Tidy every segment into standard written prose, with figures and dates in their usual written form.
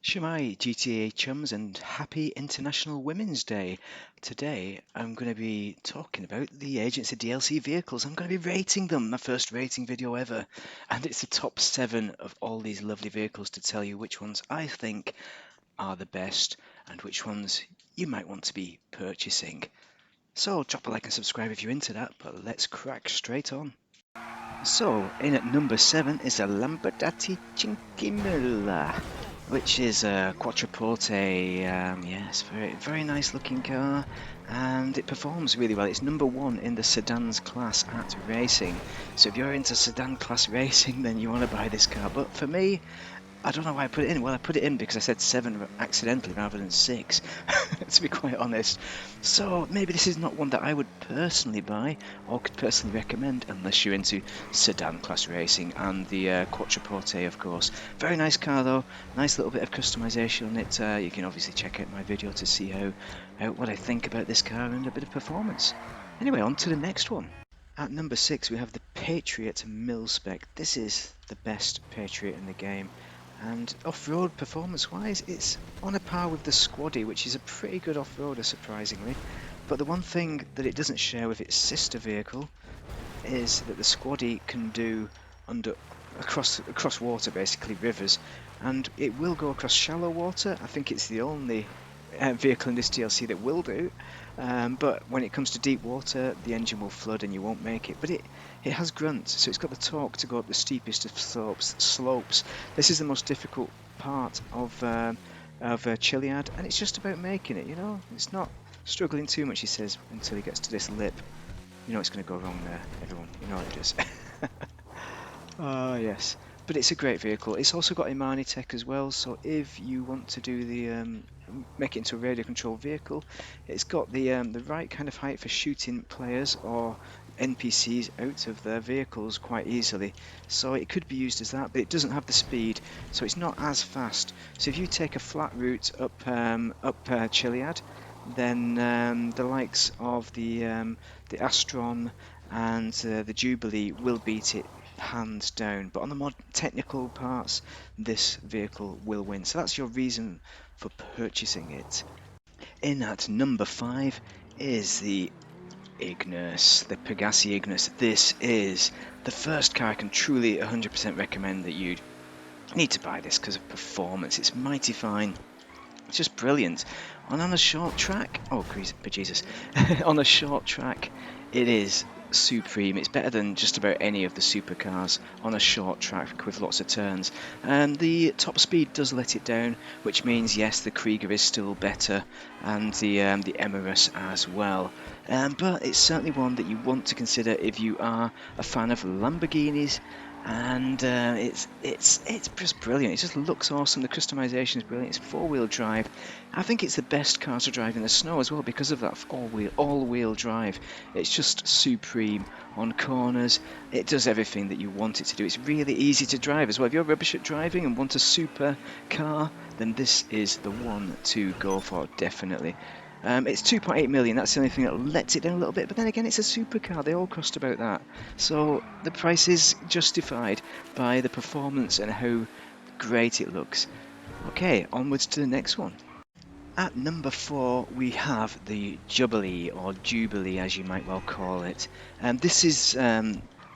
Shemai GTA chums and happy International Women's Day. Today I'm going to be talking about the agency DLC vehicles. I'm going to be rating them, my first rating video ever. And it's the top 7 of all these lovely vehicles to tell you which ones I think are the best and which ones you might want to be purchasing. So drop a like and subscribe if you're into that, but let's crack straight on. So, in at number 7 is a Lamborghini Cinquemila, which is a Quattroporte. Yes, very nice looking car, and it performs really well. It's number 1 in the sedans class at racing. So if you're into sedan class racing, then you want to buy this car. But for me, I don't know why I put it in. Well, I put it in because I said 7 accidentally rather than 6, to be quite honest. So maybe this is not one that I would personally buy or could personally recommend unless you're into sedan class racing and the Quattroporte, of course. Very nice car though. Nice little bit of customization on it. You can obviously check out my video to see what I think about this car and a bit of performance. Anyway, on to the next one. At number 6 we have the Patriot Mil-Spec. This is the best Patriot in the game. And off-road performance-wise, it's on a par with the Squaddy, which is a pretty good off-roader, surprisingly. But the one thing that it doesn't share with its sister vehicle is that the Squaddy can do across water, basically rivers, and it will go across shallow water. I think it's the only vehicle in this DLC that will do. But when it comes to deep water, the engine will flood and you won't make it. But it has grunt, so it's got the torque to go up the steepest of slopes. This is the most difficult part of Chiliad, and it's just about making it, you know? It's not struggling too much, he says, until he gets to this lip. You know it's going to go wrong there, everyone. You know it is. Oh, yes. But it's a great vehicle. It's also got Imani tech as well, so if you want to do the make it into a radio controlled vehicle, it's got the right kind of height for shooting players or NPCs out of their vehicles quite easily. So it could be used as that, but it doesn't have the speed, so it's not as fast. So if you take a flat route up Chiliad, then the likes of the Astron and the Jubilee will beat it hands down, but on the more technical parts this vehicle will win, so that's your reason for purchasing it. In at number 5 is the Ignis, the Pegassi Ignis. This is the first car I can truly 100% recommend that you need to buy this because of performance. It's mighty fine. It's just brilliant. And on a short track, oh Jesus, on a short track, it is supreme. It's better than just about any of the supercars on a short track with lots of turns. The top speed does let it down, which means yes, the Krieger is still better, and the Emirates as well. But it's certainly one that you want to consider if you are a fan of Lamborghinis. And it's just brilliant. It just looks awesome. The customization is brilliant. It's 4-wheel drive. I think it's the best car to drive in the snow as well because of that all-wheel drive. It's just supreme on corners. It does everything that you want it to do. It's really easy to drive as well. If you're rubbish at driving and want a super car, then this is the one to go for, definitely. It's 2.8 million, that's the only thing that lets it down a little bit, but then again it's a supercar, they all cost about that. So the price is justified by the performance and how great it looks. Okay, onwards to the next one. At number 4 we have the Jubilee, or Jubilee as you might well call it. This is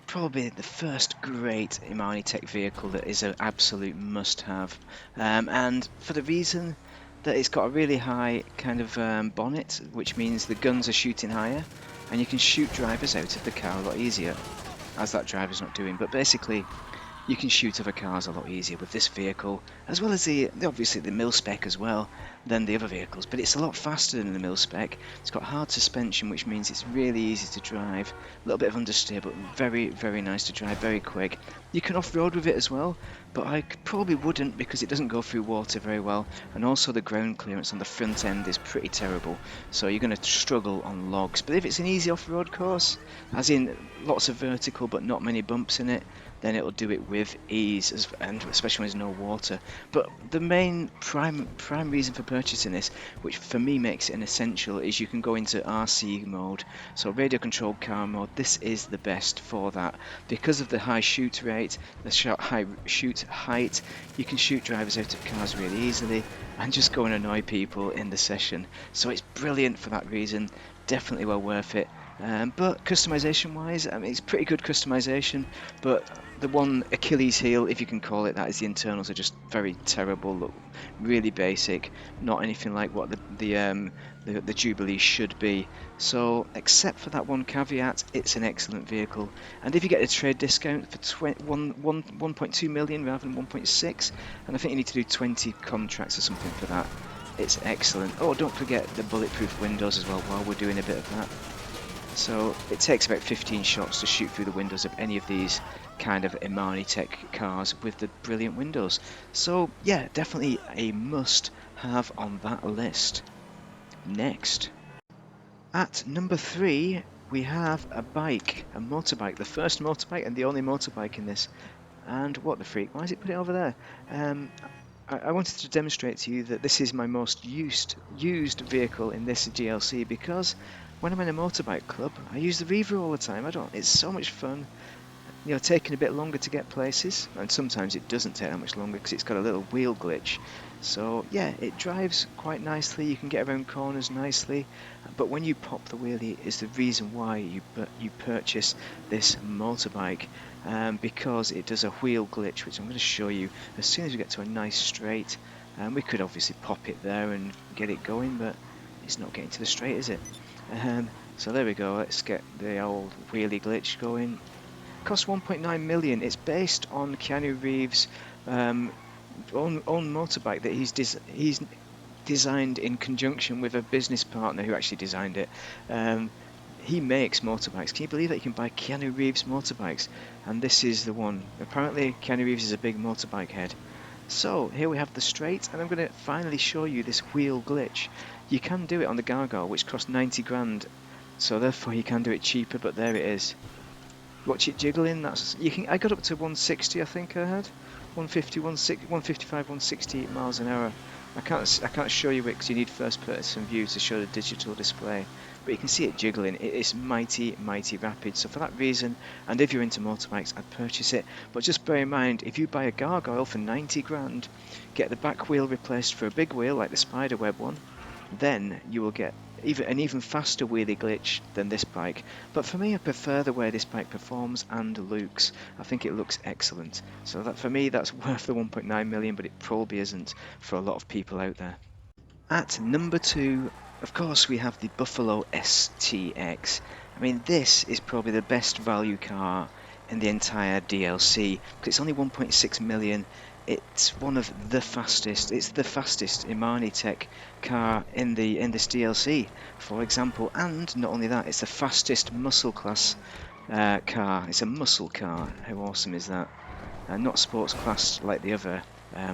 probably the first great Imani Tech vehicle that is an absolute must-have, and for the reason that it's got a really high kind of bonnet, which means the guns are shooting higher and you can shoot drivers out of the car a lot easier, as that driver's not doing. But basically you can shoot other cars a lot easier with this vehicle, as well as obviously the Mil-Spec as well than the other vehicles, but it's a lot faster than the Mil-Spec. It's got hard suspension, which means it's really easy to drive, a little bit of understeer, but very nice to drive, very quick. You can off-road with it as well, but I probably wouldn't because it doesn't go through water very well, and also the ground clearance on the front end is pretty terrible, so you're going to struggle on logs. But if it's an easy off-road course, as in lots of vertical but not many bumps in it, then it'll do it with ease, and especially when there's no water. But the main prime reason for purchasing this, which for me makes it an essential, is you can go into RC mode, so radio controlled car mode. This is the best for that because of the high shoot rate, the high shoot height. You can shoot drivers out of cars really easily and just go and annoy people in the session. So it's brilliant for that reason. Definitely well worth it. But customization wise, I mean, it's pretty good customization, but the one Achilles heel, if you can call it that, is the internals are just very terrible, look really basic, not anything like what the Jubilee should be. So except for that one caveat, it's an excellent vehicle. And if you get a trade discount for 1.2 million rather than 1.6, and I think you need to do 20 contracts or something for that, it's excellent. Oh, don't forget the bulletproof windows as well while we're doing a bit of that. So it takes about 15 shots to shoot through the windows of any of these kind of Imani Tech cars with the brilliant windows. So yeah, definitely a must have on that list. Next, at number 3 we have a bike, a motorbike, the first motorbike and the only motorbike in this. And what the freak, why has it put it over there? I wanted to demonstrate to you that this is my most used vehicle in this DLC, because when I'm in a motorbike club, I use the Reaver all the time. It's so much fun, you know, taking a bit longer to get places, and sometimes it doesn't take that much longer because it's got a little wheel glitch. So yeah, it drives quite nicely, you can get around corners nicely, but when you pop the wheelie is the reason why you purchase this motorbike, because it does a wheel glitch, which I'm going to show you as soon as we get to a nice straight. We could obviously pop it there and get it going, but it's not getting to the straight, is it? So there we go, let's get the old wheelie glitch going. Cost 1.9 million. It's based on Keanu Reeves' own motorbike that he's designed in conjunction with a business partner who actually designed it. He makes motorbikes. Can you believe that you can buy Keanu Reeves motorbikes? And this is the one. Apparently Keanu Reeves is a big motorbike head. So here we have the straight, and I'm going to finally show you this wheel glitch. You can do it on the Gargoyle, which costs 90 grand, so therefore you can do it cheaper, but there it is. Watch it jiggling. I got up to 160, I think I had 150, 155, 160 miles an hour. I can't show you it because you need first person view to show the digital display, but you can see it jiggling. It is mighty rapid. So for that reason, and if you're into motorbikes, I'd purchase it. But just bear in mind, if you buy a Gargoyle for 90 grand, get the back wheel replaced for a big wheel like the Spiderweb one, then you will get an even faster wheelie glitch than this bike. But for me, I prefer the way this bike performs and looks. I think it looks excellent. So that for me, that's worth the 1.9 million, but it probably isn't for a lot of people out there. At number 2, of course, we have the Buffalo STX. I mean, this is probably the best value car in the entire DLC, because it's only 1.6 million. It's one of the fastest. It's the fastest Imani Tech car in this DLC, for example. And not only that, it's the fastest muscle class car. It's a muscle car. How awesome is that? Not sports class like the other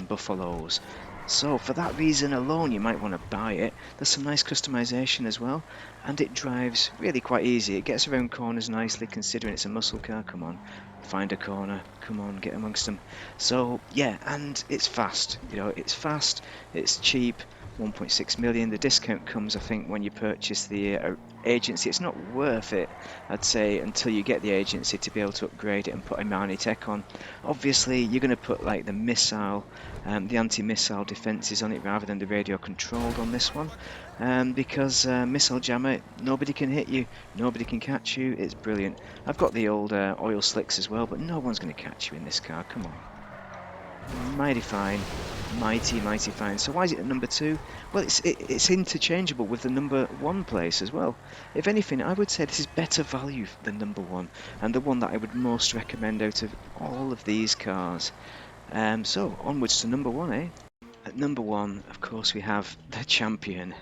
Buffaloes. So for that reason alone, you might want to buy it. There's some nice customization as well, and it drives really quite easy. It gets around corners nicely, considering it's a muscle car. Come on, find a corner. Come on, get amongst them. So yeah, and it's fast. You know, it's fast. It's cheap. 1.6 million. The discount comes, I think, when you purchase the agency. It's not worth it, I'd say, until you get the agency to be able to upgrade it and put Imani Tech on. Obviously, you're going to put like the missile, the anti-missile defences on it rather than the radio controlled on this one, because missile jammer, nobody can hit you, nobody can catch you. It's brilliant. I've got the old oil slicks as well, but no one's going to catch you in this car. Come on. Mighty fine, mighty fine. So why is it at number 2? Well, it's interchangeable with the number 1 place as well. If anything, I would say this is better value than number 1, and the one that I would most recommend out of all of these cars. So onwards to number 1, eh? At number 1, of course, we have the Champion.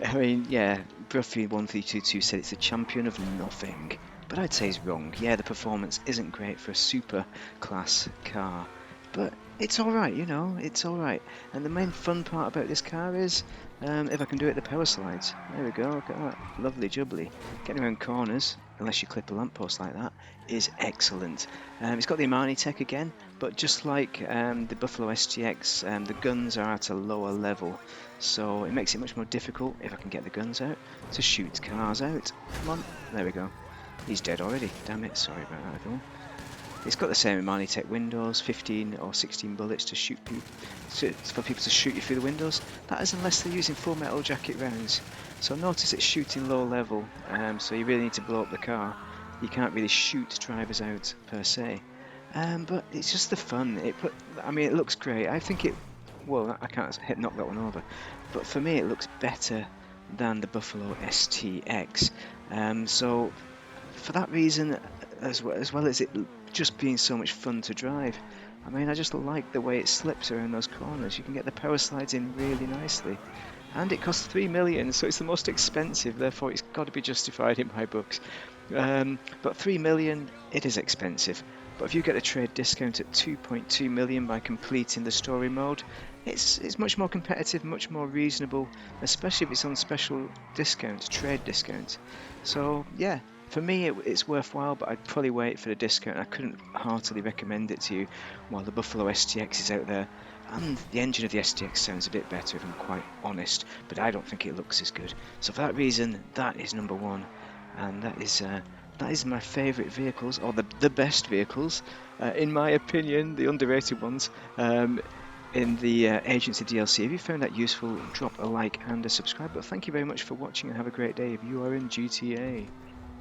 I mean, yeah, Bruffy1322 said it's a champion of nothing, but I'd say he's wrong. Yeah, the performance isn't great for a super class car, but It's all right, you know, it's all right. And the main fun part about this car is if I can do it, the power slides. There we go, look at that. Lovely jubbly. Getting around corners, unless you clip a lamppost like that, is excellent. It's got the Imani tech again, but just like the Buffalo STX, the guns are at a lower level. So it makes it much more difficult, if I can get the guns out, to shoot cars out. Come on, there we go. He's dead already, damn it, sorry about that everyone. It's got the same Imani Tech windows, 15 or 16 bullets to shoot people, for people to shoot you through the windows. That is unless they're using full metal jacket rounds. So notice it's shooting low level, so you really need to blow up the car. You can't really shoot drivers out per se. But it's just the fun. I mean, it looks great. I think it. Well, I can't knock that one over, but for me, it looks better than the Buffalo STX. So for that reason, as well as it just being so much fun to drive, I mean, I just like the way it slips around those corners. You can get the power slides in really nicely. And it costs 3 million, so it's the most expensive, therefore it's got to be justified in my books. But 3 million, it is expensive. But if you get a trade discount at 2.2 million by completing the story mode, it's much more competitive, much more reasonable, especially if it's on special discount, trade discount. So yeah, for me it's worthwhile, but I'd probably wait for the discount. I couldn't heartily recommend it to you while the Buffalo STX is out there. And the engine of the STX sounds a bit better, if I'm quite honest, but I don't think it looks as good. So for that reason, that is number one, and that is my favourite vehicles, or the best vehicles, in my opinion, the underrated ones, in the Agency DLC. If you found that useful, drop a like and a subscribe. But thank you very much for watching, and have a great day if you are in GTA.